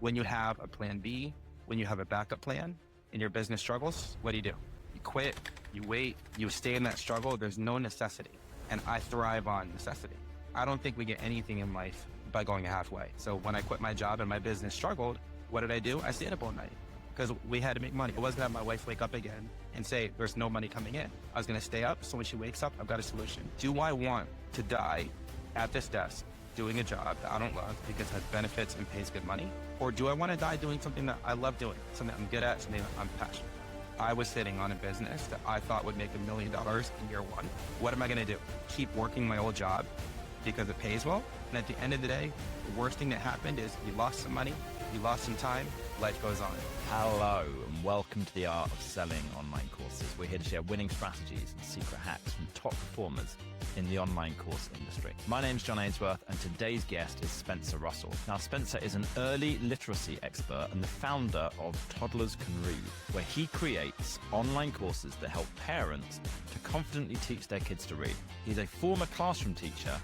When you have a plan B, when you have a backup plan and your business struggles, what do? You quit, you wait, you stay in that struggle. There's no necessity. And I thrive on necessity. I don't think we get anything in life by going halfway. So when I quit my job and my business struggled, what did I do? I stayed up all night because we had to make money. I wasn't gonna have my wife wake up again and say, there's no money coming in. I was gonna stay up, so when she wakes up, I've got a solution. Do I want to die at this desk doing a job that I don't love because it has benefits and pays good money? Or do I wanna die doing something that I love doing, something that I'm good at, something that I'm passionate about? I was sitting on a business that I thought would make $1 million in year one. What am I gonna do? Keep working my old job because it pays well? And at the end of the day, the worst thing that happened is you lost some money, you lost some time, life goes on. Hello and welcome to the Art of Selling Online Courses. We're here to share winning strategies and secret hacks from top performers in the online course industry. My name's John Ainsworth and today's guest is Spencer Russell. Now, Spencer is an early literacy expert and the founder of Toddlers Can Read, where he creates online courses that help parents to confidently teach their kids to read. He's a former classroom teacher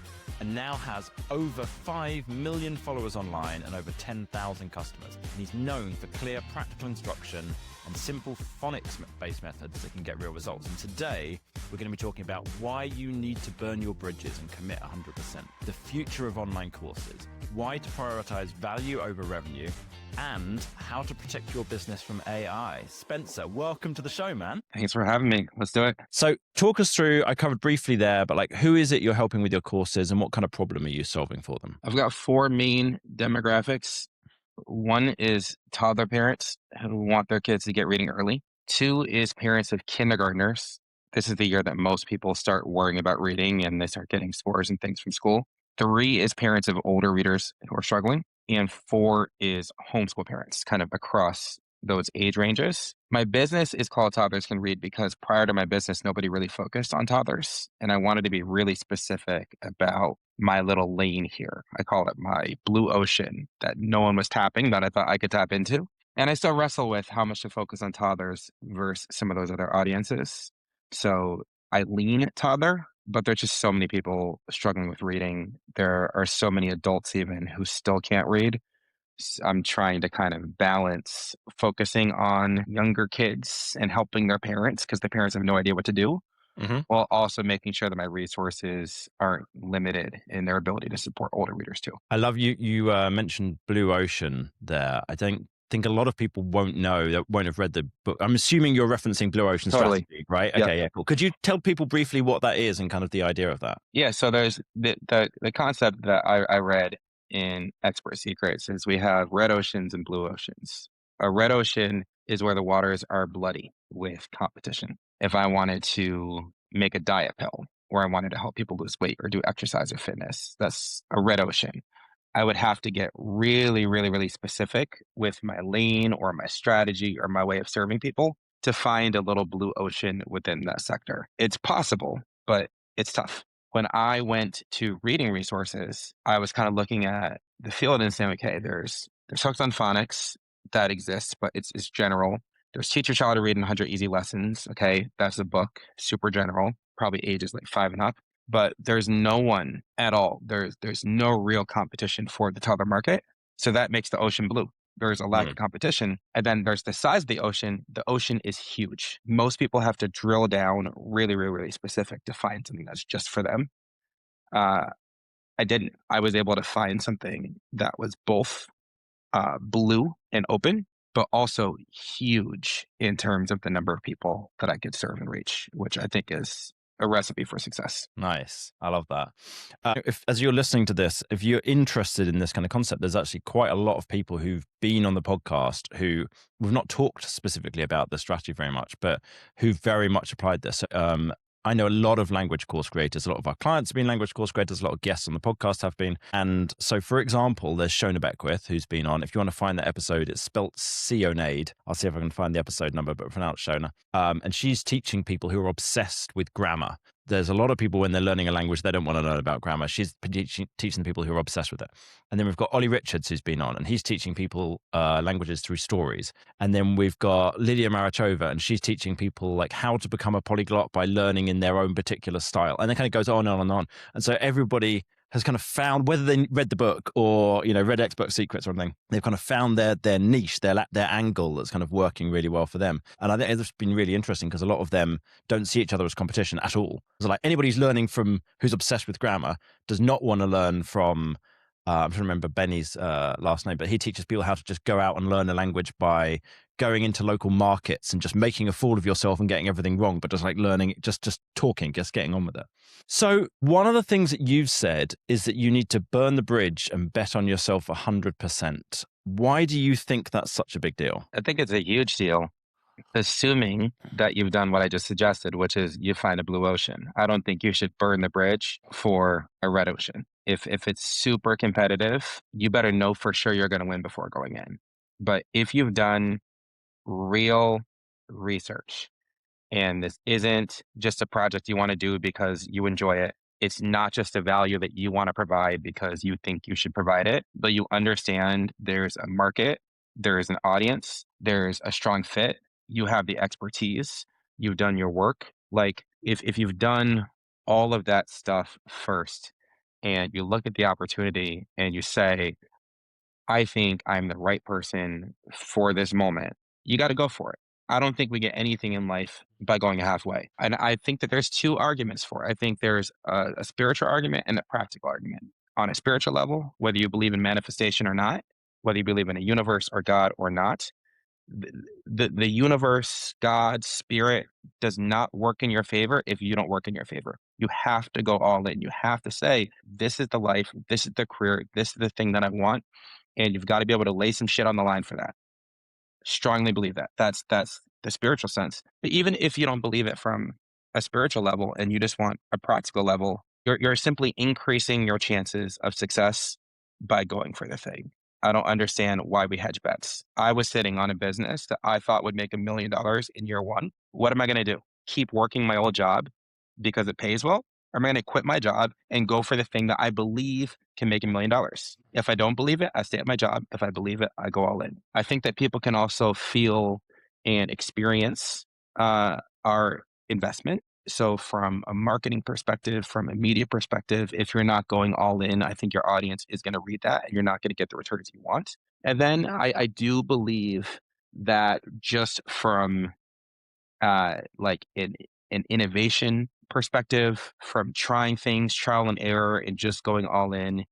and now has over 5 million followers online and over 10,000 customers. And he's known for clear, practical instruction and simple phonics-based methods that can get real results. And today, we're going to be talking about why you need to burn your bridges and commit 100%, the future of online courses, why to prioritize value over revenue, and how to protect your business from AI. Spencer, welcome to the show, man. Thanks for having me. Let's do it. So talk us through, I covered briefly there, but who is it you're helping with your courses and what kind of problem are you solving for them? I've got 4 main demographics. One is toddler parents who want their kids to get reading early. 2 is parents of kindergartners. This is the year that most people start worrying about reading and they start getting scores and things from school. 3 is parents of older readers who are struggling. And 4 is homeschool parents, kind of across those age ranges. My business is called Toddlers Can Read because prior to my business, nobody really focused on toddlers. And I wanted to be really specific about my little lane here. I call it my blue ocean that no one was tapping that I thought I could tap into. And I still wrestle with how much to focus on toddlers versus some of those other audiences. So I lean toddler, but there's just so many people struggling with reading. There are so many adults even who still can't read. I'm trying to kind of balance focusing on younger kids and helping their parents because the parents have no idea what to do, while also making sure that my resources aren't limited in their ability to support older readers too. I love you mentioned Blue Ocean there. I don't think a lot of people won't know, that won't have read the book. I'm assuming you're referencing Blue Ocean Totally. Strategy, right? Yep. Okay, yeah, cool. Could you tell people briefly what that is and kind of the idea of that? Yeah, so there's the concept that I read in Expert Secrets is we have red oceans and blue oceans. A red ocean is where the waters are bloody with competition. If I wanted to make a diet pill or I wanted to help people lose weight or do exercise or fitness, that's a red ocean. I would have to get really, really, really specific with my lane or my strategy or my way of serving people to find a little blue ocean within that sector. It's possible, but it's tough. When I went to reading resources, I was kind of looking at the field and saying, okay, there's Hooks on Phonics that exists, but it's general. There's Teach Your Child to Read in 100 Easy Lessons. Okay, that's a book, super general, probably ages like 5 and up. But there's no one at all. There's no real competition for the toddler market. So that makes the ocean blue. There's a lack of competition. And then there's the size of the ocean. The ocean is huge. Most people have to drill down really, really, really specific to find something that's just for them. I didn't. I was able to find something that was both blue and open, but also huge in terms of the number of people that I could serve and reach, which I think is a recipe for success. Nice. I love that. As you're listening to this, if you're interested in this kind of concept, there's actually quite a lot of people who've been on the podcast who we've not talked specifically about the strategy very much, but who've very much applied this. I know a lot of language course creators. A lot of our clients have been language course creators. A lot of guests on the podcast have been. And so, for example, there's Shona Beckwith, who's been on. If you want to find that episode, it's spelt Sionade. I'll see if I can find the episode number, but pronounced Shona. And she's teaching people who are obsessed with grammar. There's a lot of people when they're learning a language, they don't want to learn about grammar. She's teaching people who are obsessed with it. And then we've got Ollie Richards, who's been on, and he's teaching people languages through stories. And then we've got Lydia Marachova, and she's teaching people like how to become a polyglot by learning in their own particular style. And it kind of goes on and on and on. And so everybody has kind of found, whether they read the book or read Expert Secrets or anything, they've kind of found their niche, their angle that's kind of working really well for them. And I think it's been really interesting because a lot of them don't see each other as competition at all. So like anybody who's learning from, who's obsessed with grammar, does not want to learn from. I'm trying to remember Benny's last name, but he teaches people how to just go out and learn a language by going into local markets and just making a fool of yourself and getting everything wrong, but just like learning, just talking, just getting on with it. So one of the things that you've said is that you need to burn the bridge and bet on yourself 100%. Why do you think that's such a big deal? I think it's a huge deal, assuming that you've done what I just suggested, which is you find a blue ocean. I don't think you should burn the bridge for a red ocean. If it's super competitive, you better know for sure you're going to win before going in. But if you've done real research, and this isn't just a project you want to do because you enjoy it. It's not just a value that you want to provide because you think you should provide it, but you understand there's a market, there's an audience, there's a strong fit, you have the expertise, you've done your work. Like if you've done all of that stuff first and you look at the opportunity and you say, I think I'm the right person for this moment. You got to go for it. I don't think we get anything in life by going halfway. And I think that there's two arguments for it. I think there's a spiritual argument and a practical argument. On a spiritual level, whether you believe in manifestation or not, whether you believe in a universe or God or not, the universe, God, spirit does not work in your favor if you don't work in your favor. You have to go all in. You have to say, this is the life, this is the career, this is the thing that I want. And you've got to be able to lay some shit on the line for that. Strongly believe that. That's the spiritual sense. But even if you don't believe it from a spiritual level and you just want a practical level, you're simply increasing your chances of success by going for the thing. I don't understand why we hedge bets. I was sitting on a business that I thought would make $1 million in year one. What am I going to do? Keep working my old job because it pays well? Or am I going to quit my job and go for the thing that I believe can make $1 million? If I don't believe it, I stay at my job. If I believe it, I go all in. I think that people can also feel and experience our investment. So from a marketing perspective, from a media perspective, if you're not going all in, I think your audience is going to read that and you're not going to get the returns you want. And then I do believe that just from like an innovation perspective, from trying things, trial and error, and just going all in.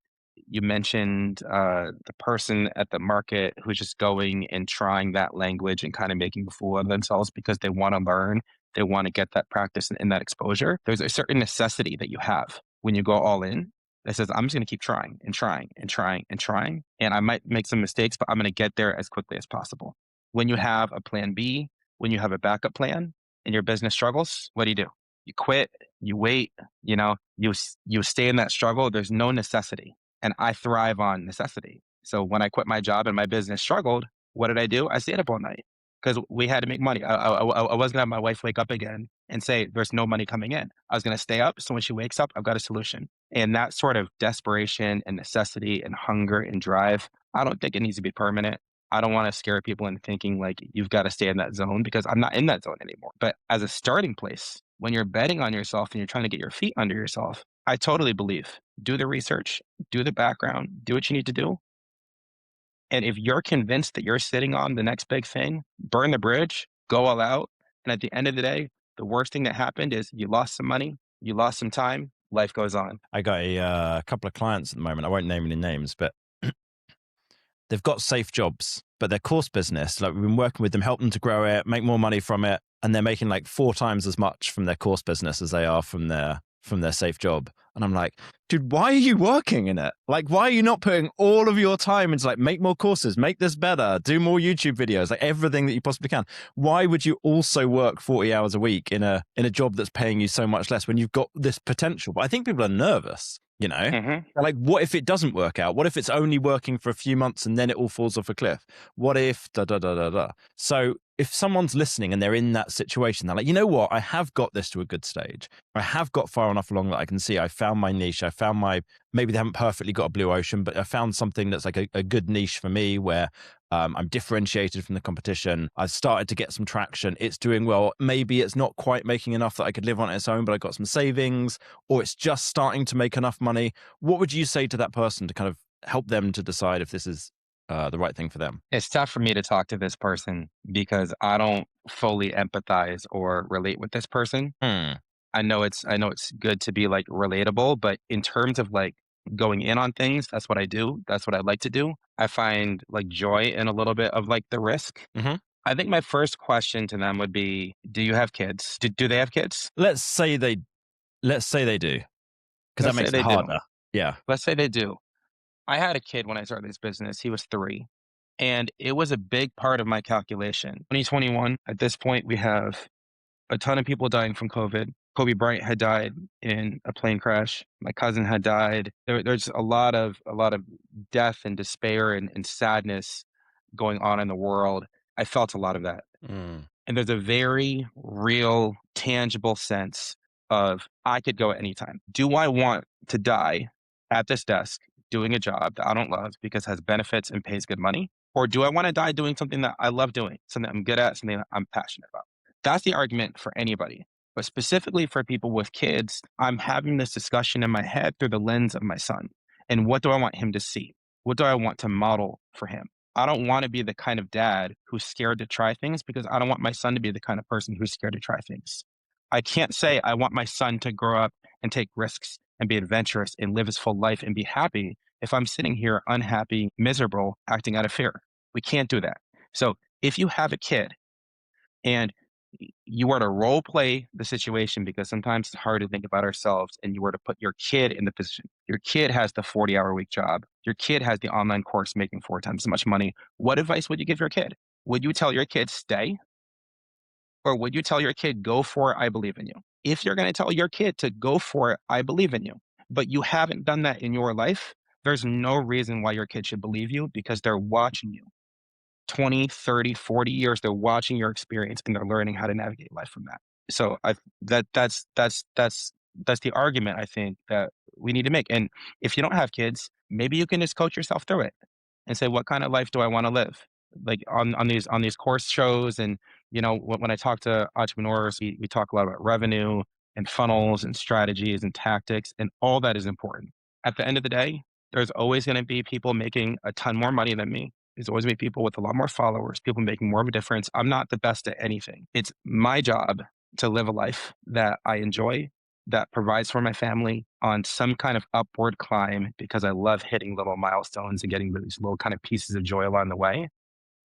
You mentioned the person at the market who's just going and trying that language and kind of making a fool of themselves because they want to learn, they want to get that practice and that exposure. There's a certain necessity that you have when you go all in that says, I'm just going to keep trying and trying and trying and trying. And I might make some mistakes, but I'm going to get there as quickly as possible. When you have a plan B, when you have a backup plan and your business struggles, what do? You quit, you wait, you stay in that struggle. There's no necessity. And I thrive on necessity. So when I quit my job and my business struggled, what did I do? I stayed up all night because we had to make money. I wasn't going to have my wife wake up again and say, there's no money coming in. I was going to stay up. So when she wakes up, I've got a solution. And that sort of desperation and necessity and hunger and drive, I don't think it needs to be permanent. I don't want to scare people into thinking like you've got to stay in that zone because I'm not in that zone anymore. But as a starting place, when you're betting on yourself and you're trying to get your feet under yourself, I totally believe do the research, do the background, do what you need to do. And if you're convinced that you're sitting on the next big thing, burn the bridge, go all out. And at the end of the day, the worst thing that happened is you lost some money, you lost some time, life goes on. I got a couple of clients at the moment. I won't name any names, but they've got safe jobs, but their course business, like we've been working with them, help them to grow it, make more money from it. And they're making like 4 times as much from their course business as they are from their safe job. And I'm like, dude, why are you working in it? Like, why are you not putting all of your time into like, make more courses, make this better, do more YouTube videos, like everything that you possibly can? Why would you also work 40 hours a week in a job that's paying you so much less when you've got this potential? But I think people are nervous, They're like, what if it doesn't work out? What if it's only working for a few months and then it all falls off a cliff? What if da da da da da? So if someone's listening and they're in that situation, they're like, you know what? I have got this to a good stage. I have got far enough along that I can see I found my niche. I found maybe they haven't perfectly got a blue ocean, but I found something that's like a good niche for me where I'm differentiated from the competition. I've started to get some traction. It's doing well. Maybe it's not quite making enough that I could live on its own, but I got some savings, or it's just starting to make enough money. What would you say to that person to kind of help them to decide if this is the right thing for them? It's tough for me to talk to this person because I don't fully empathize or relate with this person. Hmm. I know it's good to be like relatable, but in terms of like going in on things, that's what I do. That's what I like to do. I find like joy in a little bit of like the risk. Hmm. I think my first question to them would be, do you have kids? Do they have kids? Let's say they do, because that Let's say makes it they do. harder. Yeah. Let's say they do. I had a kid when I started this business. He was 3. And it was a big part of my calculation. 2021, at this point, we have a ton of people dying from COVID. Kobe Bryant had died in a plane crash. My cousin had died. There's a lot of death and despair and sadness going on in the world. I felt a lot of that. Mm. And there's a very real, tangible sense of I could go at any time. Do I want to die at this desk doing a job that I don't love because it has benefits and pays good money? Or do I want to die doing something that I love doing, something I'm good at, something that I'm passionate about? That's the argument for anybody. But specifically for people with kids, I'm having this discussion in my head through the lens of my son. And what do I want him to see? What do I want to model for him? I don't want to be the kind of dad who's scared to try things because I don't want my son to be the kind of person who's scared to try things. I can't say I want my son to grow up and take risks and be adventurous and live his full life and be happy if I'm sitting here unhappy, miserable, acting out of fear. We can't do that. So if you have a kid and you were to role play the situation, because sometimes it's hard to think about ourselves, and you were to put your kid in the position. Your kid has the 40-hour week job. Your kid has the online course making 4 times as much money. What advice would you give your kid? Would you tell your kid stay? Or would you tell your kid, go for it, I believe in you? If you're going to tell your kid to go for it, I believe in you, but you haven't done that in your life, there's no reason why your kid should believe you because they're watching you. 20, 30, 40 years, they're watching your experience and they're learning how to navigate life from that. So that's the argument I think that we need to make. And if you don't have kids, maybe you can just coach yourself through it and say, what kind of life do I want to live? Like on these course shows, and when I talk to entrepreneurs, we talk a lot about revenue and funnels and strategies and tactics, and all that is important. At the end of the day, there's always going to be people making a ton more money than me. There's always going to be people with a lot more followers, people making more of a difference. I'm not the best at anything. It's my job to live a life that I enjoy, that provides for my family on some kind of upward climb because I love hitting little milestones and getting these little kind of pieces of joy along the way.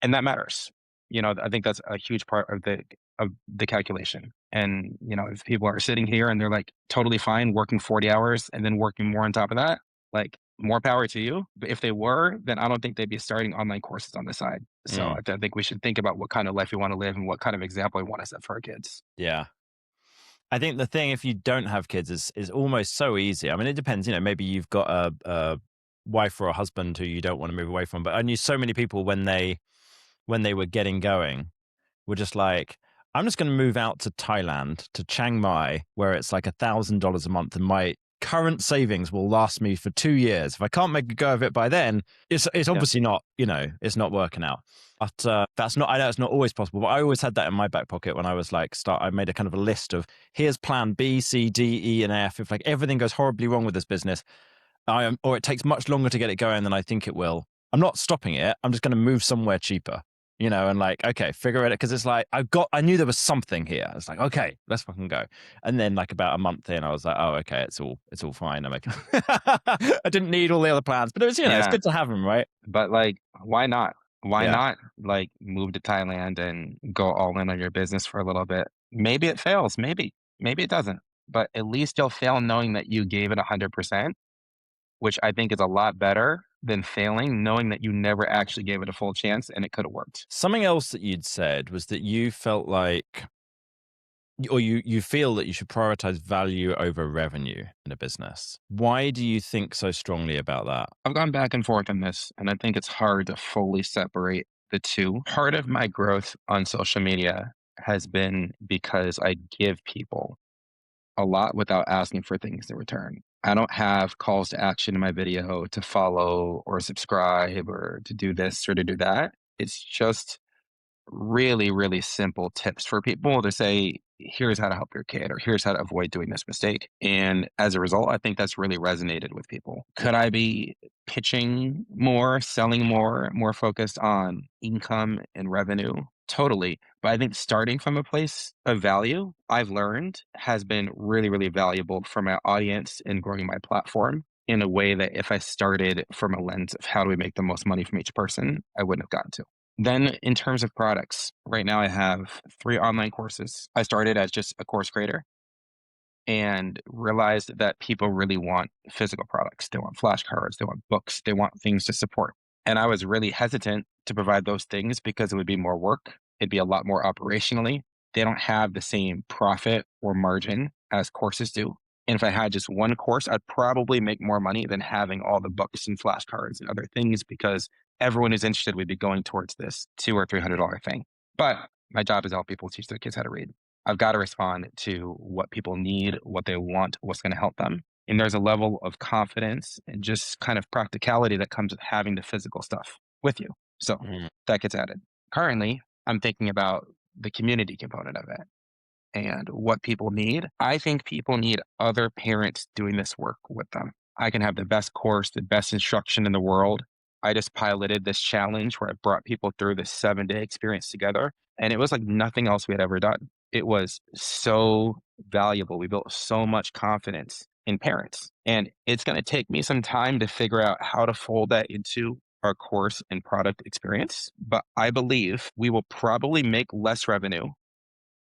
And that matters. I think that's a huge part of the calculation. And, if people are sitting here and they're like totally fine working 40 hours and then working more on top of that, like more power to you. But if they were, then I don't think they'd be starting online courses on the side. So Mm. I think we should think about what kind of life we want to live and what kind of example we want to set for our kids. Yeah. I think the thing, if you don't have kids, is almost so easy. I mean, it depends. Maybe you've got a wife or a husband who you don't want to move away from. But I knew so many people when they were getting going were just like, I'm just going to move out to Thailand, to Chiang Mai, where it's like $1,000 a month, and my current savings will last me for 2 years. If I can't make a go of it by then, it's Yeah. obviously not, it's not working out. But that's not, I know it's not always possible, but I always had that in my back pocket when I was like, I made a kind of a list of here's plan B, C, D, E, and F. If like everything goes horribly wrong with this business, or it takes much longer to get it going than I think it will, I'm not stopping it. I'm just going to move somewhere cheaper, and like, okay, figure it out. Cause it's like, I knew there was something here. It's like, okay, let's fucking go. And then like about a month in, I was like, oh, okay, it's all fine. I'm like, I didn't need all the other plans, but it was, it's Yeah. good to have them, right? But like, why not? Why Yeah. not like move to Thailand and go all in on your business for a little bit? Maybe it fails. Maybe it doesn't. But at least you'll fail knowing that you gave it 100%, which I think is a lot better than failing, knowing that you never actually gave it a full chance and it could have worked. Something else that you'd said was that you felt like, or you feel that you should prioritize value over revenue in a business. Why do you think so strongly about that? I've gone back and forth on this, and I think it's hard to fully separate the two. Part of my growth on social media has been because I give people a lot without asking for things in return. I don't have calls to action in my video to follow or subscribe or to do this or to do that. It's just really, really simple tips for people to say, here's how to help your kid, or here's how to avoid doing this mistake. And as a result, I think that's really resonated with people. Could I be pitching more, selling more, more focused on income and revenue? Totally. But I think starting from a place of value, I've learned has been really, really valuable for my audience and growing my platform in a way that if I started from a lens of how do we make the most money from each person, I wouldn't have gotten to. Then in terms of products, right now I have 3 online courses. I started as just a course creator and realized that people really want physical products. They want flashcards, they want books, they want things to support. And I was really hesitant to provide those things because it would be more work. It'd be a lot more operationally. They don't have the same profit or margin as courses do. And if I had just one course, I'd probably make more money than having all the books and flashcards and other things because everyone who's interested would be going towards this $200 or $300 thing. But my job is to help people teach their kids how to read. I've got to respond to what people need, what they want, what's going to help them. And there's a level of confidence and just kind of practicality that comes with having the physical stuff with you. So Mm. that gets added. Currently, I'm thinking about the community component of it and what people need. I think people need other parents doing this work with them. I can have the best course, the best instruction in the world. I just piloted this challenge where I brought people through this 7-day experience together. And it was like nothing else we had ever done. It was so valuable. We built so much confidence in parents. And it's going to take me some time to figure out how to fold that into our course and product experience. But I believe we will probably make less revenue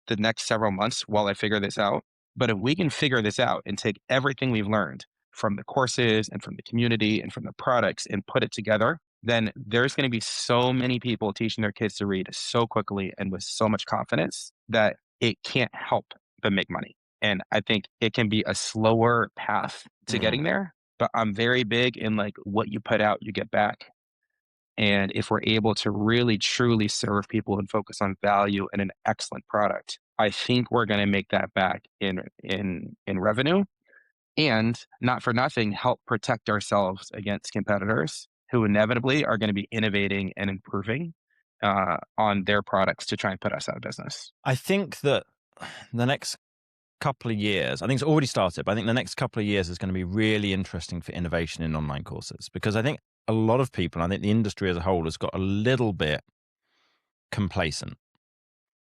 the next several months while I figure this out. But if we can figure this out and take everything we've learned from the courses and from the community and from the products and put it together, then there's going to be so many people teaching their kids to read so quickly and with so much confidence that it can't help but make money. And I think it can be a slower path to Mm. getting there, but I'm very big in like what you put out, you get back. And if we're able to really truly serve people and focus on value and an excellent product, I think we're going to make that back in revenue and not for nothing help protect ourselves against competitors who inevitably are going to be innovating and improving on their products to try and put us out of business. I think that the next couple of years, I think it's already started, but I think the next couple of years is going to be really interesting for innovation in online courses because I think a lot of people, I think the industry as a whole has got a little bit complacent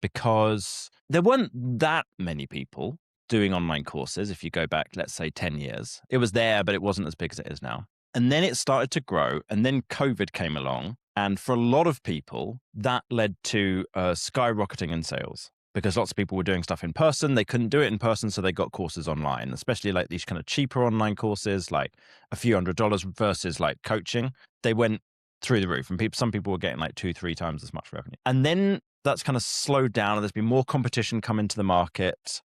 because there weren't that many people doing online courses. If you go back, let's say 10 years, it was there, but it wasn't as big as it is now. And then it started to grow. And then COVID came along. And for a lot of people, that led to skyrocketing in sales because lots of people were doing stuff in person. They couldn't do it in person, so they got courses online, especially like these kind of cheaper online courses, like a few $100s versus like coaching. They went through the roof, and some people were getting like 2-3 times as much revenue. And then that's kind of slowed down, and there's been more competition come into the market.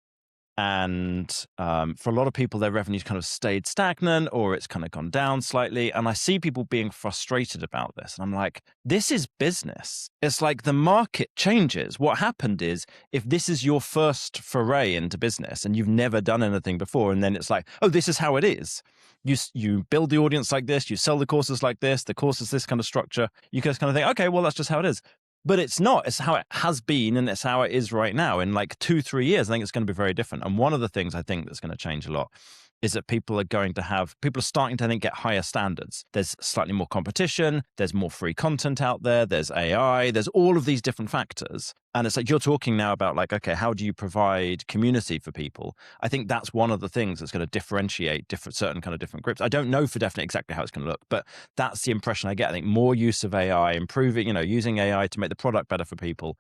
And for a lot of people, their revenue's kind of stayed stagnant or it's kind of gone down slightly. And I see people being frustrated about this. And I'm like, this is business. It's like the market changes. What happened is if this is your first foray into business and you've never done anything before, and then it's like, oh, this is how it is. You build the audience like this, you sell the courses like this, the course is this kind of structure. You just kind of think, okay, well, that's just how it is. But it's not. It's how it has been, and it's how it is right now. In like 2-3 years, I think it's going to be very different. And one of the things I think that's going to change a lot is that people are starting to, I think, get higher standards. There's slightly more competition. There's more free content out there. There's AI. There's all of these different factors. And it's like you're talking now about like, okay, how do you provide community for people? I think that's one of the things that's going to differentiate certain kind of different groups. I don't know for definite exactly how it's going to look, but that's the impression I get. I think more use of AI, improving, using AI to make the product better for people.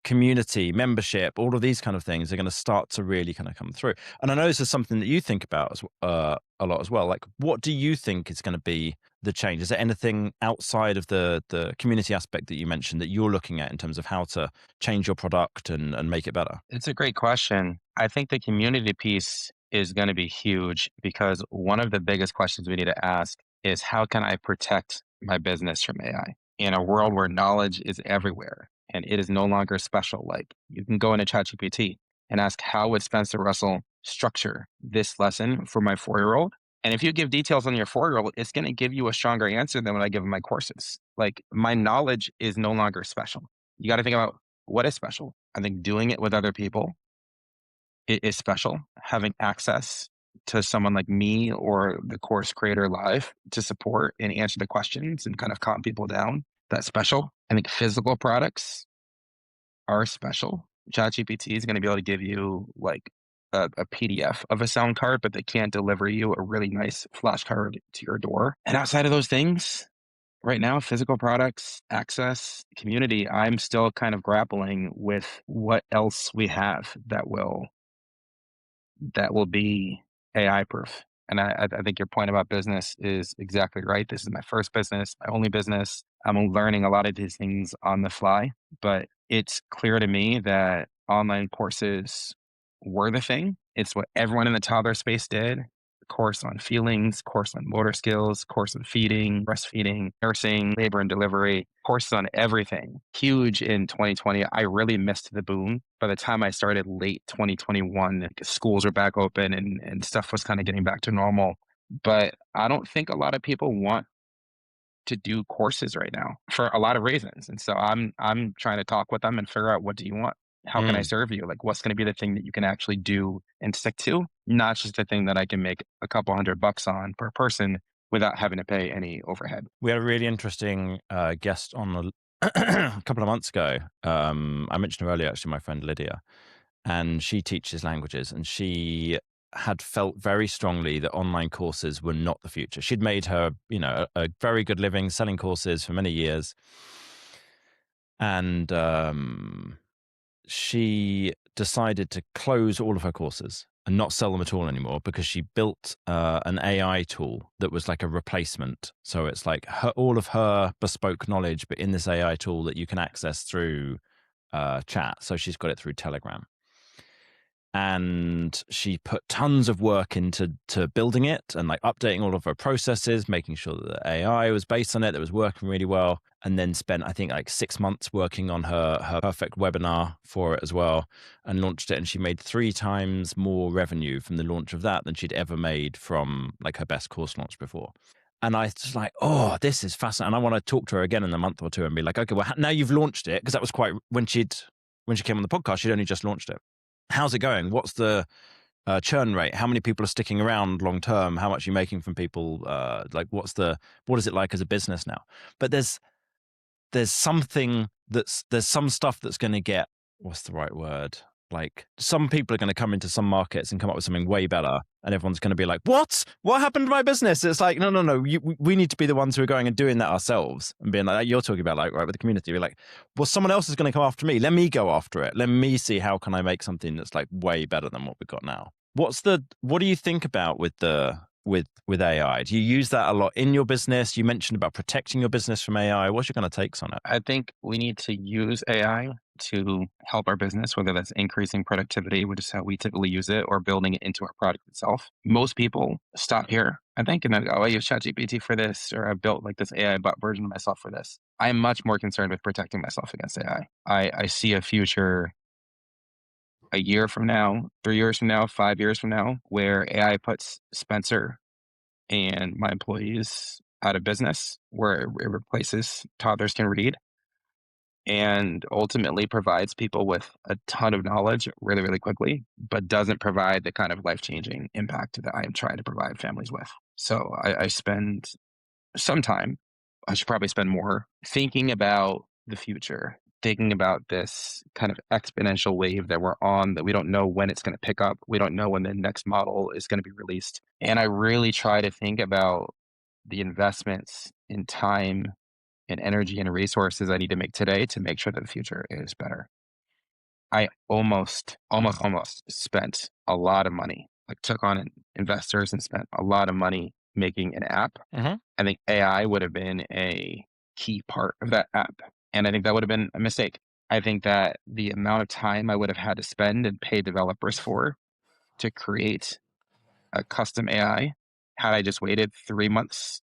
Community, membership, all of these kind of things are going to start to really kind of come through. And I know this is something that you think about a lot as well. Like, what do you think is going to be the change? Is there anything outside of the community aspect that you mentioned that you're looking at in terms of how to change your product and make it better? It's a great question. I think the community piece is going to be huge because one of the biggest questions we need to ask is how can I protect my business from AI in a world where knowledge is everywhere and it is no longer special? Like you can go into ChatGPT and ask how would Spencer Russell structure this lesson for my 4-year-old? And if you give details on your 4-year-old, it's going to give you a stronger answer than when I give them my courses. Like my knowledge is no longer special. You got to think about what is special. I think doing it with other people is special. Having access to someone like me or the course creator live to support and answer the questions and kind of calm people down, that's special. I think physical products are special. ChatGPT is going to be able to give you like a PDF of a sound card, but they can't deliver you a really nice flashcard to your door. And outside of those things, right now, physical products, access, community, I'm still kind of grappling with what else we have that will be AI proof. And I think your point about business is exactly right. This is my first business, my only business. I'm learning a lot of these things on the fly, but it's clear to me that online courses were the thing. It's what everyone in the toddler space did. Course on feelings, course on motor skills, course on feeding, breastfeeding, nursing, labor and delivery, courses on everything. Huge in 2020. I really missed the boom. By the time I started late 2021, schools were back open and stuff was kind of getting back to normal. But I don't think a lot of people want to do courses right now for a lot of reasons. And so I'm trying to talk with them and figure out, what do you want? How can I Mm. serve you? Like what's going to be the thing that you can actually do and stick to, not just the thing that I can make a couple $100 on per person without having to pay any overhead. We had a really interesting guest on a couple of months ago. I mentioned her earlier, actually, my friend Lydia, and she teaches languages, and she had felt very strongly that online courses were not the future. She'd made her, a very good living selling courses for many years, and she decided to close all of her courses and not sell them at all anymore, because she built an AI tool that was like a replacement. So it's like all of her bespoke knowledge, but in this AI tool that you can access through chat. So she's got it through Telegram. And she put tons of work into building it and like updating all of her processes, making sure that the AI was based on it, that was working really well. And then spent, I think, like 6 months working on her perfect webinar for it as well, and launched it. And she made 3 times more revenue from the launch of that than she'd ever made from like her best course launch before. And I was like, oh, this is fascinating. And I want to talk to her again in a month or two and be like, okay, well, now you've launched it, because that was quite when she came on the podcast, she'd only just launched it. How's it going? What's the churn rate? How many people are sticking around long term? How much are you making from people? Like, what is it like as a business now? But there's some stuff that's going to get, what's the right word? Like, some people are going to come into some markets and come up with something way better, and everyone's going to be like, what happened to my business? It's like, no, we need to be the ones who are going and doing that ourselves, and being like, you're talking about, like, right, with the community, we're like, well, someone else is going to come after me, let me go after it, let me see how can I make something that's like way better than what we've got now. What do you think about with AI? Do you use that a lot in your business? You mentioned about protecting your business from AI. What's your kind of takes on it? I think we need to use AI to help our business, whether that's increasing productivity, which is how we typically use it, or building it into our product itself. Most people stop here, I think, and then go, oh, I use ChatGPT for this, or I built like this AI bot version of myself for this. I am much more concerned with protecting myself against AI. I see a future a year from now, 3 years from now, 5 years from now, where AI puts Spencer and my employees out of business, where it replaces toddlers can read, and ultimately provides people with a ton of knowledge really, really quickly, but doesn't provide the kind of life changing impact that I am trying to provide families with. So I spend some time, I should probably spend more, thinking about the future, thinking about this kind of exponential wave that we're on, that we don't know when it's going to pick up. We don't know when the next model is going to be released. And I really try to think about the investments in time and energy and resources I need to make today to make sure that the future is better. I almost spent a lot of money, like took on investors and spent a lot of money making an app. Mm-hmm. I think AI would have been a key part of that app. And I think that would have been a mistake. I think that the amount of time I would have had to spend and pay developers for to create a custom AI, had I just waited 3 months,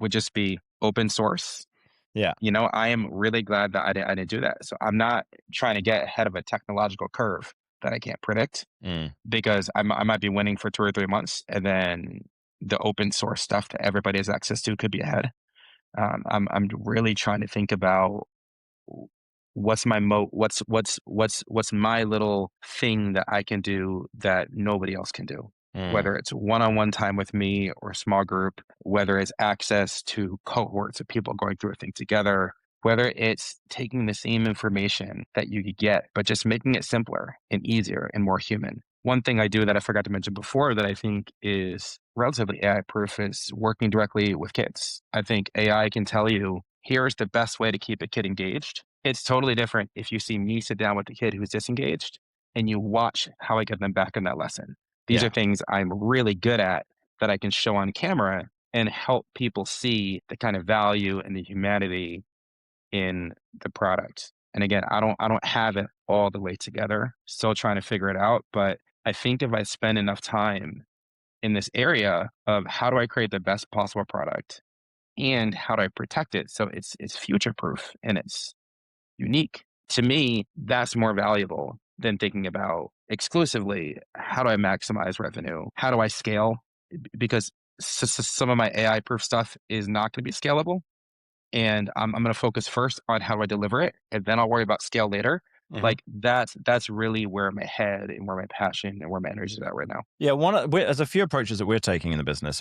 would just be open source. Yeah. I am really glad that I didn't do that. So I'm not trying to get ahead of a technological curve that I can't predict, Mm. because I might be winning for 2 or 3 months, and then the open source stuff that everybody has access to could be ahead. I'm really trying to think about what's my what's my little thing that I can do that nobody else can do. Mm. Whether it's one-on-one time with me or a small group, whether it's access to cohorts of people going through a thing together, whether it's taking the same information that you could get, but just making it simpler and easier and more human. One thing I do that I forgot to mention before that I think is relatively AI proof is working directly with kids. I think AI can tell you, here's the best way to keep a kid engaged. It's totally different if you see me sit down with the kid who's disengaged and you watch how I get them back in that lesson. These are Yeah. things I'm really good at that I can show on camera and help people see the kind of value and the humanity in the product. And again, I don't have it all the way together. Still trying to figure it out, but I think if I spend enough time in this area of how do I create the best possible product and how do I protect it so it's future proof and it's unique. To me, that's more valuable than thinking about exclusively how do I maximize revenue? How do I scale? Because some of my AI proof stuff is not going to be scalable. And I'm going to focus first on how do I deliver it, and then I'll worry about scale later. Mhm. Like that's really where my head and where my passion and where my energy is at right now. Yeah, there's a few approaches that we're taking in the business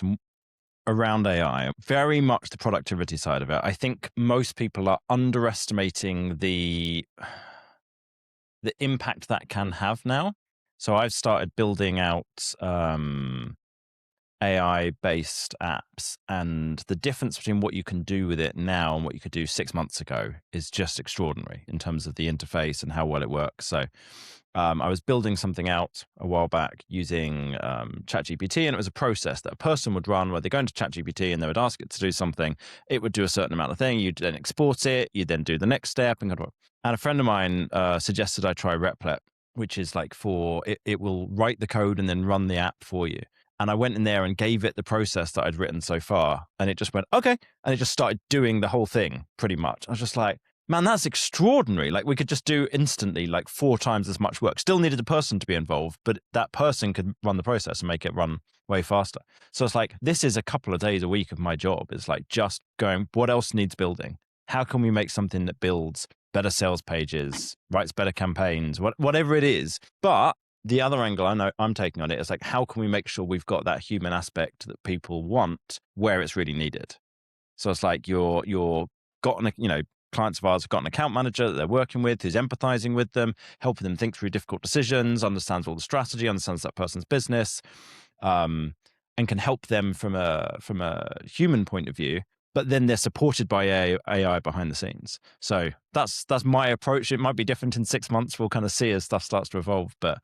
around AI, very much the productivity side of it. I think most people are underestimating the impact that can have now. So I've started building out AI based apps, and the difference between what you can do with it now and what you could do 6 months ago is just extraordinary in terms of the interface and how well it works. So I was building something out a while back using ChatGPT, and it was a process that a person would run where they go into ChatGPT and they would ask it to do something. It would do a certain amount of thing. You'd then export it. You'd then do the next step. And a friend of mine suggested I try Replit, which is like it will write the code and then run the app for you. And I went in there and gave it the process that I'd written so far. And it just went, okay. And it just started doing the whole thing pretty much. I was just like, man, that's extraordinary. Like we could just do instantly like 4 times as much work. Still needed a person to be involved, but that person could run the process and make it run way faster. So it's like, this is a couple of days a week of my job. It's like just going, what else needs building? How can we make something that builds better sales pages, writes better campaigns, whatever it is? But the other angle I know I'm taking on it is like, how can we make sure we've got that human aspect that people want where it's really needed? So it's like you're got clients of ours have got an account manager that they're working with who's empathizing with them, helping them think through difficult decisions, understands all the strategy, understands that person's business, and can help them from a human point of view. But then they're supported by AI behind the scenes. So that's my approach. It might be different in 6 months. We'll kind of see as stuff starts to evolve. But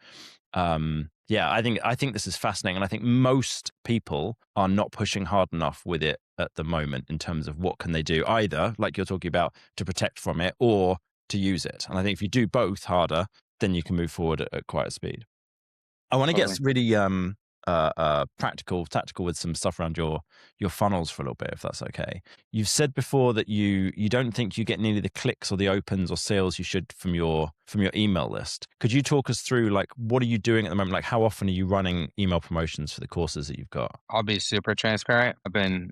yeah, I think this is fascinating, and I think most people are not pushing hard enough with it at the moment in terms of what can they do, either like you're talking about to protect from it or to use it. And I think if you do both harder, then you can move forward at quite a speed. I want to get Totally. really practical, tactical with some stuff around your funnels for a little bit, if that's okay. You've said before that you don't think you get nearly the clicks or the opens or sales you should from your email list. Could you talk us through like what are you doing at the moment? Like how often are you running email promotions for the courses that you've got? I'll be super transparent. I've been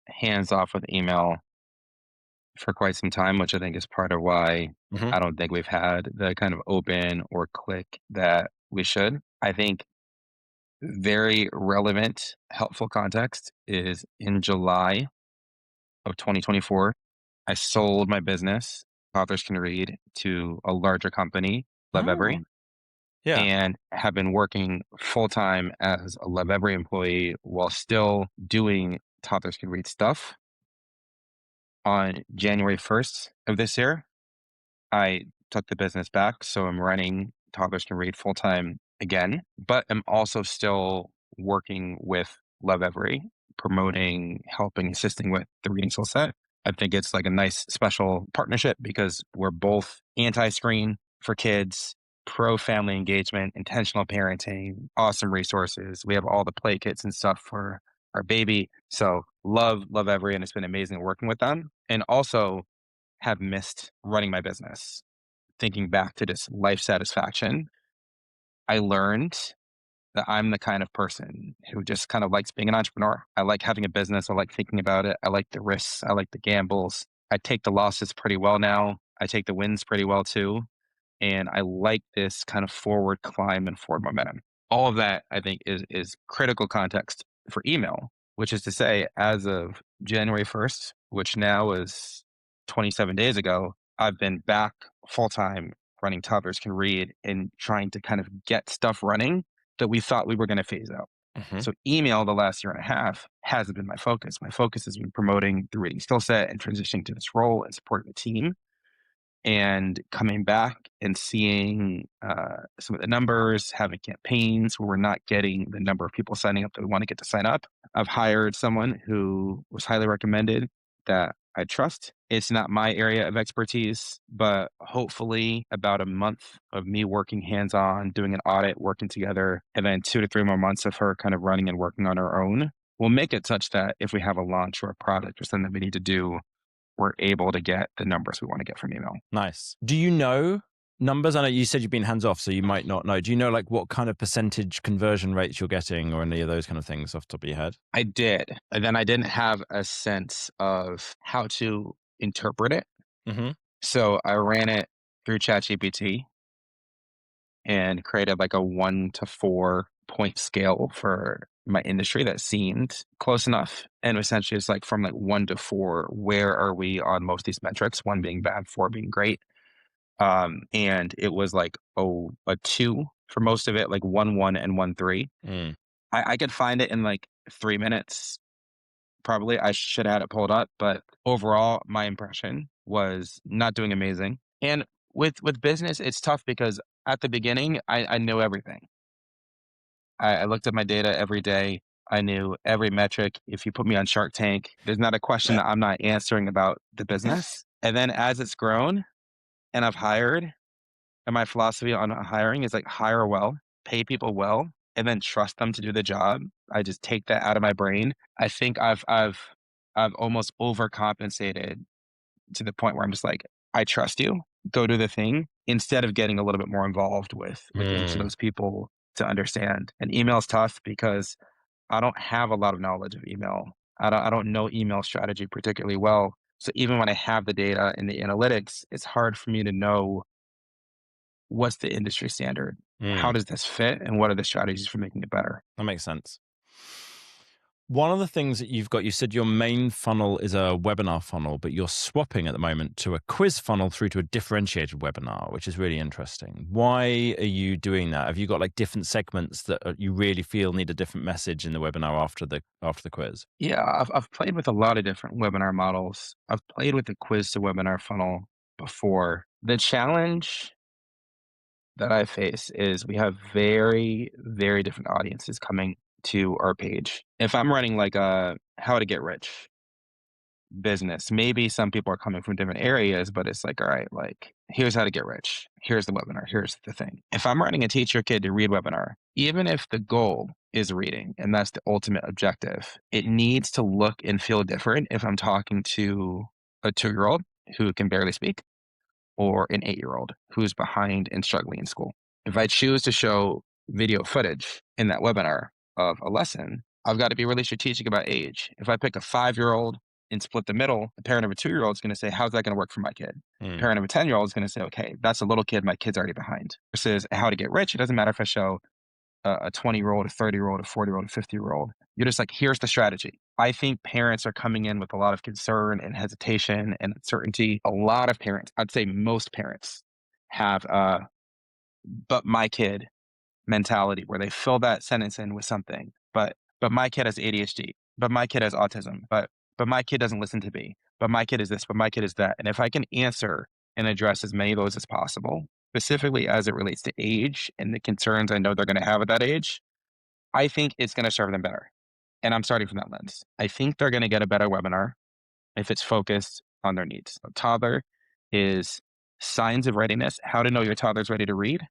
hands off with email for quite some time, which I think is part of why Hmm. I don't think we've had the kind of open or click that we should. I think very relevant, helpful context is in July of 2024, I sold my business, Authors Can Read, to a larger company, Oh, Lovevery, yeah. and have been working full time as a Lovevery employee while still doing Authors Can Read stuff. On January 1st of this year, I took the business back, so I'm running Toddlers Can Read full time again, but I'm also still working with Love Every, promoting, helping, assisting with the reading skill set. I think it's like a nice special partnership because we're both anti-screen for kids, pro family engagement, intentional parenting, awesome resources. We have all the play kits and stuff for our baby. So love Every, and it's been amazing working with them. And also have missed running my business. Thinking back to just life satisfaction, I learned that I'm the kind of person who just kind of likes being an entrepreneur. I like having a business. I like thinking about it. I like the risks. I like the gambles. I take the losses pretty well now. I take the wins pretty well too. And I like this kind of forward climb and forward momentum. All of that, I think, is critical context for email, which is to say, as of January 1st, which now is 27 days ago, I've been back full time running Toddlers Can Read and trying to kind of get stuff running that we thought we were going to phase out. Hmm. So email the last year and a half hasn't been my focus. My focus has been promoting the reading skill set and transitioning to this role and supporting the team and coming back and seeing some of the numbers, having campaigns where we're not getting the number of people signing up that we want to get to sign up. I've hired someone who was highly recommended that I trust. It's not my area of expertise, but hopefully about a month of me working hands on, doing an audit, working together, and then 2 to 3 more months of her kind of running and working on her own will make it such that if we have a launch or a product or something that we need to do, we're able to get the numbers we want to get from email. Nice. Do you know numbers? I know you said you've been hands off, so you might not know. Do you know like what kind of percentage conversion rates you're getting or any of those kind of things off the top of your head? I did. And then I didn't have a sense of how to interpret it. Hmm. So I ran it through ChatGPT and created like a 1 to 4 point scale for my industry that seemed close enough. And essentially it's like from like 1 to 4, where are we on most of these metrics? 1 being bad, 4 being great. And it was like, a 2 for most of it, like 1, 1 and 1, 3. Mm. I could find it in like 3 minutes. Probably I should have had it pulled up, but overall, my impression was not doing amazing. And with business, it's tough because at the beginning, I knew everything. I looked at my data every day. I knew every metric. If you put me on Shark Tank, there's not a question that I'm not answering about the business. And then as it's grown and I've hired, and my philosophy on hiring is like hire well, pay people well, and then trust them to do the job. I just take that out of my brain. I think I've almost overcompensated to the point where I'm just like, I trust you, go do the thing, instead of getting a little bit more involved with each of Mm. those people to understand. And email is tough because I don't have a lot of knowledge of email. I don't know email strategy particularly well. So even when I have the data and the analytics, it's hard for me to know what's the industry standard? How Mm. does this fit? And what are the strategies for making it better? That makes sense. One of the things that you've got, you said your main funnel is a webinar funnel, but you're swapping at the moment to a quiz funnel through to a differentiated webinar, which is really interesting. Why are you doing that? Have you got like different segments that you really feel need a different message in the webinar after the quiz? Yeah, I've played with a lot of different webinar models. I've played with the quiz to webinar funnel before. The challenge that I face is we have very, very different audiences coming to our page. If I'm running like a how to get rich business, maybe some people are coming from different areas, but it's like, all right, like here's how to get rich. Here's the webinar. Here's the thing. If I'm running a teach your kid to read webinar, even if the goal is reading and that's the ultimate objective, it needs to look and feel different if I'm talking to a 2 year old who can barely speak or an 8 year old who's behind and struggling in school. If I choose to show video footage in that webinar of a lesson, I've got to be really strategic about age. If I pick a 5 year old and split the middle, the parent of a 2 year old is going to say, how's that going to work for my kid? The Mm. parent of a 10 year old is going to say, okay, that's a little kid. My kid's already behind. Versus how to get rich. It doesn't matter if I show a 20 year old, a 30 year old, a 40 year old, a 50 year old. You're just like, here's the strategy. I think parents are coming in with a lot of concern and hesitation and uncertainty. A lot of parents, I'd say most parents, have but my kid mentality where they fill that sentence in with something. But my kid has ADHD. But my kid has autism. But my kid doesn't listen to me. But my kid is this. But my kid is that. And if I can answer and address as many of those as possible, specifically as it relates to age and the concerns I know they're going to have at that age, I think it's going to serve them better. And I'm starting from that lens. I think they're going to get a better webinar if it's focused on their needs. A toddler is signs of readiness, how to know your toddler's ready to read,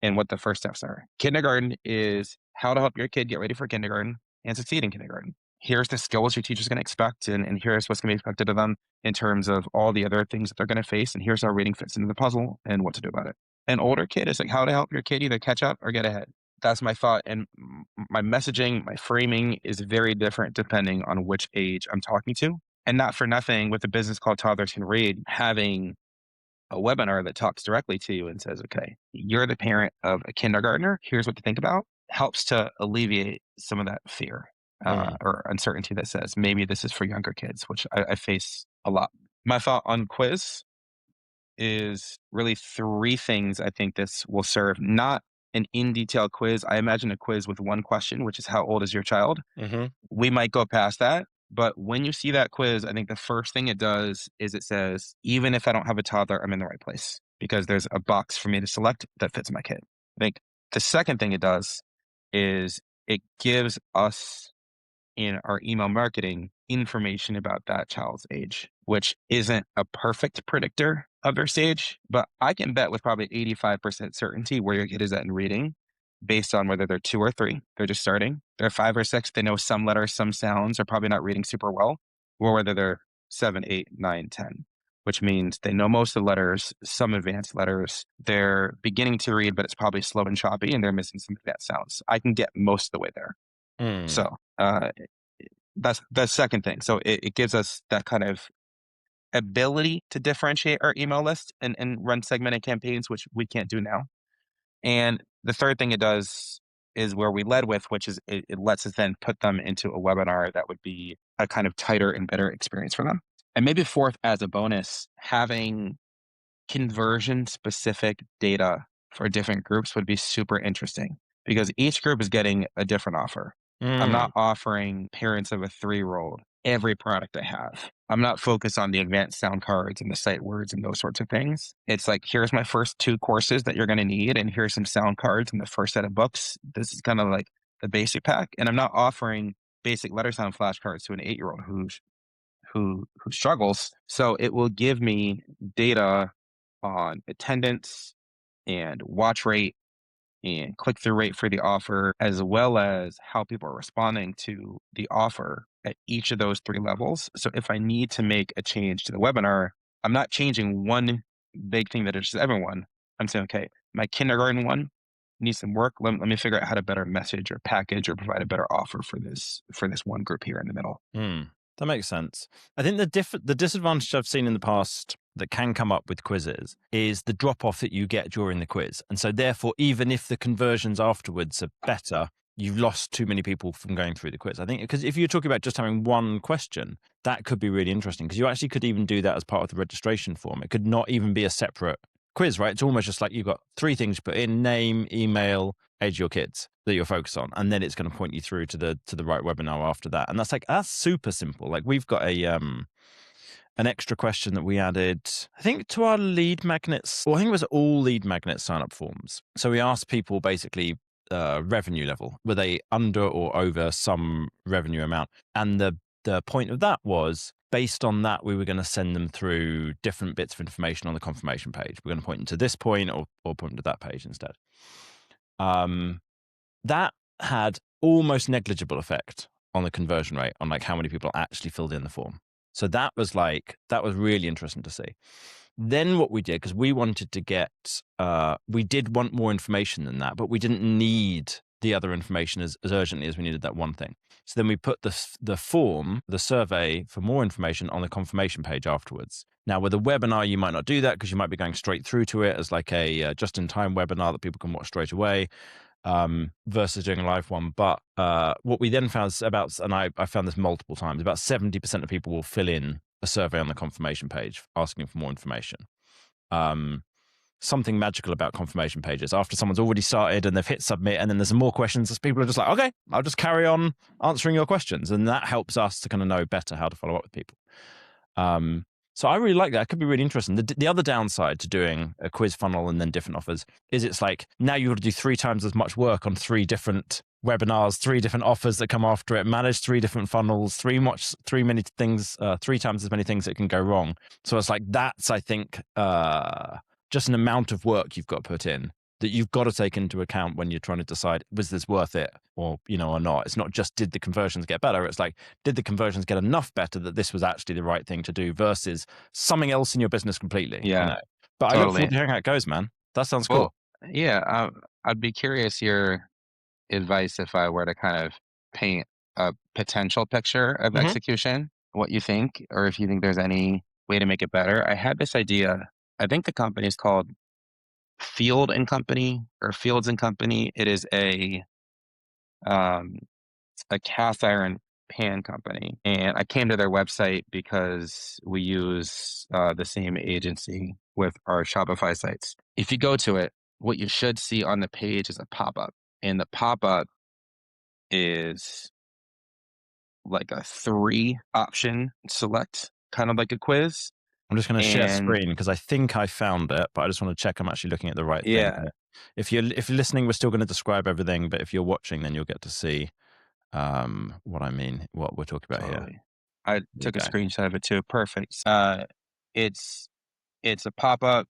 and what the first steps are. Kindergarten is how to help your kid get ready for kindergarten and succeed in kindergarten. Here's the skills your teacher's going to expect, and here's what's going to be expected of them in terms of all the other things that they're going to face, and here's how reading fits into the puzzle and what to do about it. An older kid is like how to help your kid either catch up or get ahead. that's my thought. And my messaging, my framing is very different depending on which age I'm talking to. And not for nothing, with a business called Toddlers Can Read, having a webinar that talks directly to you and says, okay, you're the parent of a kindergartner. Here's what to think about, helps to alleviate some of that fear Mm. or uncertainty that says maybe this is for younger kids, which I face a lot. My thought on quiz is really three things I think this will serve. Not an in detail quiz. I imagine a quiz with one question, which is how old is your child? Hmm. We might go past that. But when you see that quiz, I think the first thing it does is it says, even if I don't have a toddler, I'm in the right place because there's a box for me to select that fits my kid. I think the second thing it does is it gives us in our email marketing information about that child's age, which isn't a perfect predictor of their stage, but I can bet with probably 85% certainty where your kid is at in reading based on whether they're 2 or 3, they're just starting, they're 5 or 6, they know some letters, some sounds, are probably not reading super well, or whether they're 7, 8, 9, 10, which means they know most of the letters, some advanced letters. They're beginning to read, but it's probably slow and choppy, and they're missing some advanced sounds. I can get most of the way there. Mm. So that's the second thing. So it gives us that kind of ability to differentiate our email list and run segmented campaigns, which we can't do now. And the third thing it does is where we led with, which is it lets us then put them into a webinar that would be a kind of tighter and better experience for them. And maybe fourth, as a bonus, having conversion specific data for different groups would be super interesting because each group is getting a different offer. I'm Mm. not offering parents of a 3-year-old every product I have. I'm not focused on the advanced sound cards and the sight words and those sorts of things. It's like, here's my first 2 courses that you're going to need, and here's some sound cards and the first set of books. This is kind of like the basic pack. And I'm not offering basic letter sound flashcards to an 8-year-old who struggles. So it will give me data on attendance and watch rate and click through rate for the offer, as well as how people are responding to the offer at each of those 3 levels. So if I need to make a change to the webinar, I'm not changing one big thing that is everyone. I'm saying, okay, my kindergarten one needs some work. Let me figure out how to better message or package or provide a better offer for this one group here in the middle. Mm. That makes sense. I think the disadvantage I've seen in the past that can come up with quizzes is the drop off that you get during the quiz. And so therefore, even if the conversions afterwards are better, you've lost too many people from going through the quiz. I think because if you're talking about just having one question, that could be really interesting because you actually could even do that as part of the registration form. It could not even be a separate quiz, right? It's almost just like you've got 3 things to put in: name, email, age of your kids that you're focused on, and then it's going to point you through to the right webinar after that. And that's super simple. Like we've got an extra question that we added, I think, to our lead magnets, or I think it was all lead magnet sign up forms. So we asked people basically revenue level, were they under or over some revenue amount, and the point of that was based on that, we were going to send them through different bits of information on the confirmation page. We're going to point them to this point or point them to that page instead. That had almost negligible effect on the conversion rate, on like how many people actually filled in the form. So that was really interesting to see. Then what we did, because we wanted to get, we did want more information than that, but we didn't need the other information as urgently as we needed that one thing. So then we put the form, the survey for more information on the confirmation page afterwards. Now with a webinar, you might not do that because you might be going straight through to it as like a just-in-time webinar that people can watch straight away. Versus doing a live one. But what we then found is I found this multiple times, about 70% of people will fill in a survey on the confirmation page asking for more information. Something magical about confirmation pages. After someone's already started and they've hit submit and then there's more questions, as people are just like, okay, I'll just carry on answering your questions. And that helps us to kind of know better how to follow up with people. So I really like that. It could be really interesting. The other downside to doing a quiz funnel and then different offers is it's like now you've got to do 3 times as much work on 3 different webinars, 3 different offers that come after it, manage 3 different funnels, 3 times as many things that can go wrong. So it's like that's, I think, just an amount of work you've got to put in that you've got to take into account when you're trying to decide, was this worth it or not? It's not just did the conversions get better. It's like, did the conversions get enough better that this was actually the right thing to do versus something else in your business completely, Yeah, But I look forward totally. to hearing how it goes, man. That sounds Well, cool. yeah, I'd be curious advice if I were to kind of paint a potential picture of Hmm. execution, what you think, or if you think there's any way to make it better. I had this idea. I think the company is called Field and Company or Fields and Company. It is um, a cast iron pan company, and I came to their website because we use the same agency with our Shopify sites. If you go to it, what you should see on the page is a pop up, and the pop up is like a 3 option select, kind of like a quiz. I'm just going to share And screen because I think I found it, but I just want to check I'm actually looking at the right thing yeah, here. If you're listening, we're still going to describe everything, but if you're watching, then you'll get to see what I mean, what we're talking about here. totally. I There you took a go. screenshot of it too. Perfect. It's it's a pop up.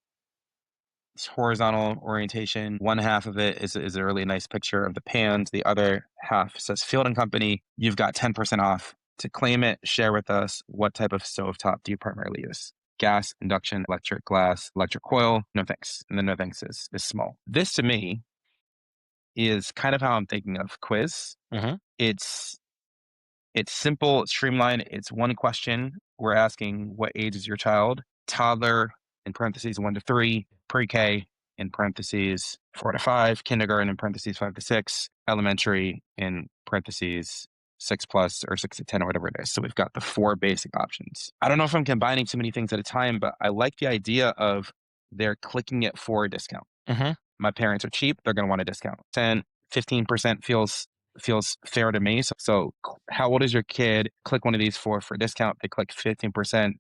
It's horizontal orientation. One half of it is a really nice picture of the pans. The other half says Field and Company. You've got 10% off. To claim it, share with us what type of stovetop do you primarily use? Gas, induction, electric, glass, electric coil. No thanks. And the no thanks is small. This to me is kind of how I'm thinking of quiz. Hmm. It's it's simple, it's streamlined. It's one question. We're asking what age is your child? Toddler in parentheses 1 to 3, pre-K in parentheses 4 to 5, kindergarten in parentheses 5 to 6, elementary in parentheses 6 plus or 6 to 10 or whatever it is. So we've got the 4 basic options. I don't know if I'm combining too many things at a time, but I like the idea of they're clicking it for a discount. Hmm. My parents are cheap, they're going to want a discount. 10, 15% feels fair to me. So how old is your kid? Click one of these for a discount. They click 15%.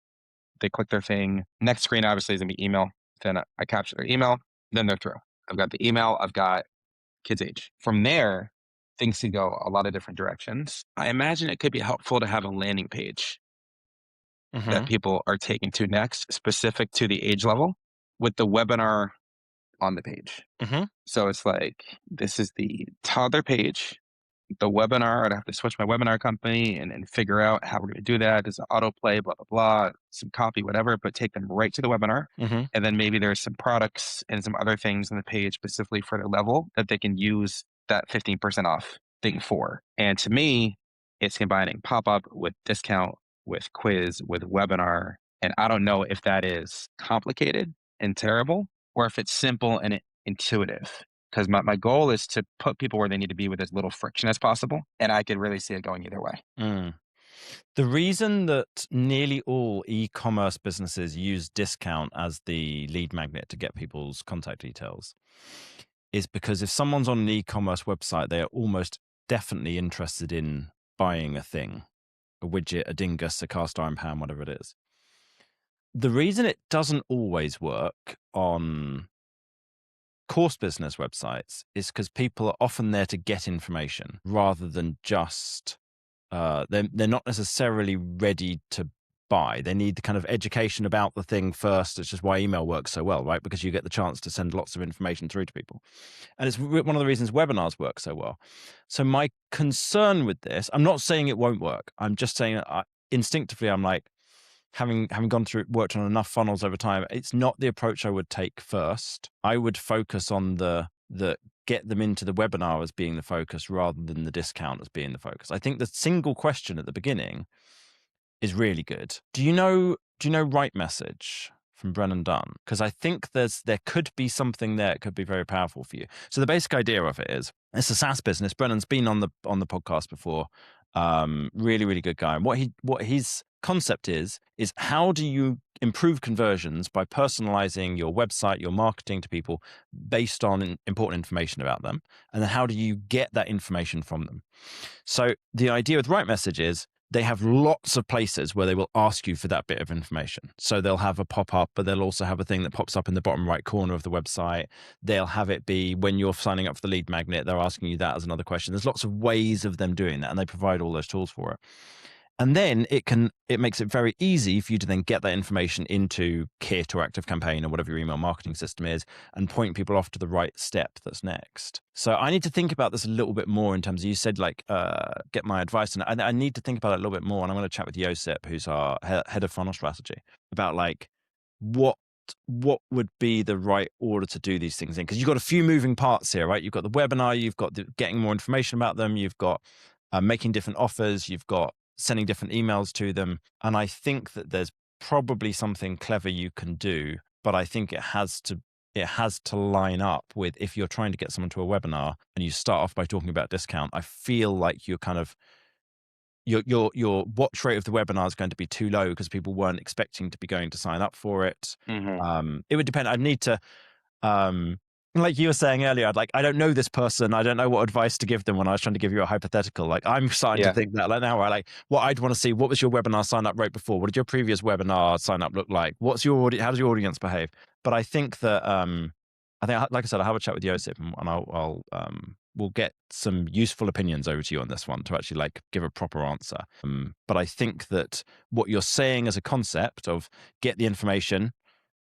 They click their thing. Next screen obviously is gonna be email. Then I capture their email. Then they're through. I've got the email. I've got kids' age. From there, things can go a lot of different directions. I imagine it could be helpful to have a landing page that Hmm. people are taken to next, specific to the age level, with the webinar on the page. Hmm. So it's like this is the toddler page. The webinar, I'd have to switch my webinar company and figure out how we're going to do that. Does it autoplay, blah, blah, blah, some copy, whatever, but take them right to the webinar. Hmm. And then maybe there's some products and some other things on the page specifically for their level that they can use that 15% off thing for. And to me, it's combining pop up with discount, with quiz, with webinar. And I don't know if that is complicated and terrible or if it's simple and intuitive. Because my goal is to put people where they need to be with as little friction as possible. And I could really see it going either way. Mm. The reason that nearly all e-commerce businesses use discount as the lead magnet to get people's contact details is because if someone's on an e-commerce website, they are almost definitely interested in buying a thing, a widget, a dingus, a cast iron pan, whatever it is. The reason it doesn't always work on course business websites is because people are often there to get information rather than just they're not necessarily ready to buy. They need the kind of education about the thing first. It's just why email works so well, right? Because you get the chance to send lots of information through to people. And it's one of the reasons webinars work so well. So my concern with this, I'm not saying it won't work. I'm just saying that instinctively, I'm like, having gone through worked on enough funnels over time, it's not the approach I would take first. I would focus on the get them into the webinar as being the focus rather than the discount as being the focus. I think the single question at the beginning is really good. Do you know right message from Brennan Dunn? Because I think there could be something there that could be very powerful for you. So the basic idea of it is it's a SaaS business. Brennan's been on the podcast before. Really, really good guy. And what his concept is how do you improve conversions by personalizing your website, your marketing to people based on important information about them, and then how do you get that information from them? So the idea with right message is they have lots of places where they will ask you for that bit of information. So they'll have a pop-up, but they'll also have a thing that pops up in the bottom right corner of the website. They'll have it be when you're signing up for the lead magnet, they're asking you that as another question. There's lots of ways of them doing that, and they provide all those tools for it. And then it makes it very easy for you to then get that information into Kit or ActiveCampaign or whatever your email marketing system is and point people off to the right step that's next. So I need to think about this a little bit more in terms of, you said like, get my advice. And I need to think about it a little bit more. And I'm going to chat with Josip, who's our head of funnel strategy, about like, what what would be the right order to do these things in? Because you've got a few moving parts here, right? You've got the webinar, you've got getting more information about them, you've got making different offers, you've got sending different emails to them. And I think that there's probably something clever you can do, but I think it has to line up with, if you're trying to get someone to a webinar and you start off by talking about discount, I feel like you're kind of your watch rate of the webinar is going to be too low because people weren't expecting to be going to sign up for it. Hmm. It would depend. I'd need to, um, like you were saying earlier, I don't know this person. I don't know what advice to give them when I was trying to give you a hypothetical. Like, I'm starting to Yeah. think that like now, right? Like, what I'd want to see, what was your webinar sign up rate before? What did your previous webinar sign up look like? What's your how does your audience behave? But I think that, like I said, I'll have a chat with Joseph, and we'll get some useful opinions over to you on this one to actually like give a proper answer. But I think that what you're saying as a concept of get the information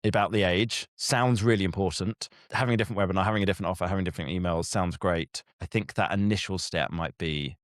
about the age sounds really important. Having a different webinar, having a different offer, having different emails sounds great. I think that initial step might be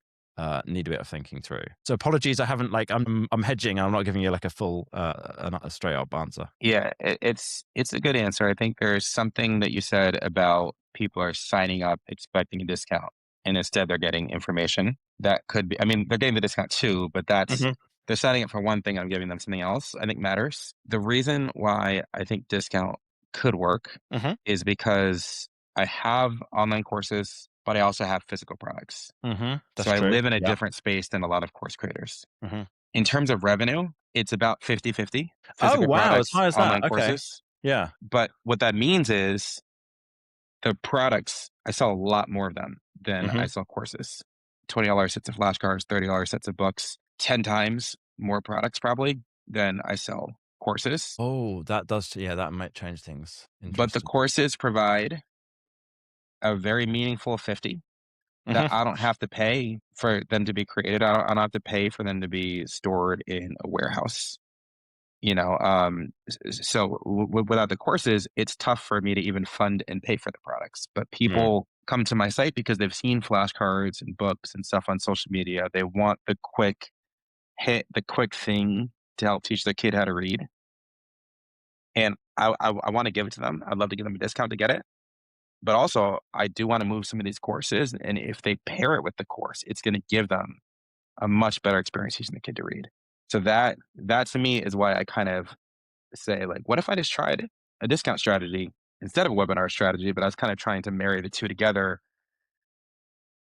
need a bit of thinking through. So apologies, I haven't like I'm hedging. And I'm not giving you like a full a straight up answer. Yeah, it's a good answer. I think there's something that you said about people are signing up expecting a discount, and instead they're getting information. That could be, I mean, they're getting the discount too, but that's Hmm. they're signing up for one thing, I'm giving them something else, I think matters. The reason why I think discount could work Hmm. is because I have online courses, but I also have physical products. Hmm. So That's I true. live in a Yeah. different space than a lot of course creators. Hmm. In terms of revenue, it's about 50-50 Oh physical wow, as products, high as that. online Okay. courses. Yeah. But what that means is the products, I sell a lot more of them than Hmm. I sell courses. $20 sets of flashcards, $30 sets of books, 10 times more products probably than I sell courses. Oh, that does. Yeah, that might change things. But the Interesting. courses provide a very meaningful 50 that Hmm. I don't have to pay for them to be created. I don't have to pay for them to be stored in a warehouse. So without the courses, it's tough for me to even fund and pay for the products. But Mm. people come to my site because they've seen flashcards and books and stuff on social media. They want the quick hit, the quick thing to help teach their kid how to read. And I want to give it to them. I'd love to give them a discount to get it. But also, I do want to move some of these courses. And if they pair it with the course, it's going to give them a much better experience teaching the kid to read. So that to me is why I kind of say, like, what if I just tried a discount strategy instead of a webinar strategy, but I was kind of trying to marry the two together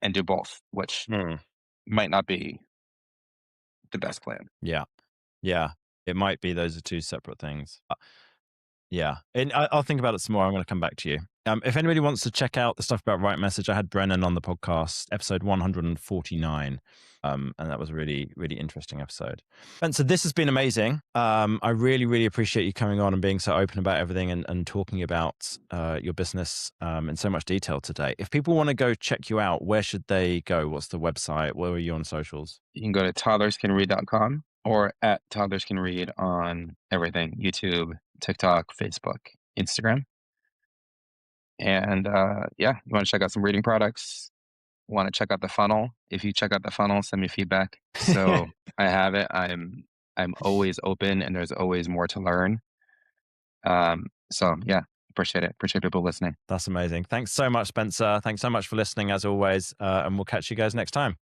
and do both, which Mm. might not be the best plan. Yeah. Yeah. It might be those are two separate things. Yeah, and I'll think about it some more. I'm going to come back to you. If anybody wants to check out the stuff about Right Message, I had Brennan on the podcast, episode 149, and that was a really, really interesting episode. And so this has been amazing. I really, really appreciate you coming on and being so open about everything and talking about your business in so much detail today. If people want to go check you out, where should they go? What's the website? Where are you on socials? You can go to toddlerscanread.com or at toddlerscanread on everything: YouTube, TikTok, Facebook, Instagram. And yeah, you want to check out some reading products, want to check out the funnel. If you check out the funnel, send me feedback. So I have it. I'm always open and there's always more to learn. So yeah, appreciate it. Appreciate people listening. That's amazing. Thanks so much, Spencer. Thanks so much for listening, as always, and we'll catch you guys next time.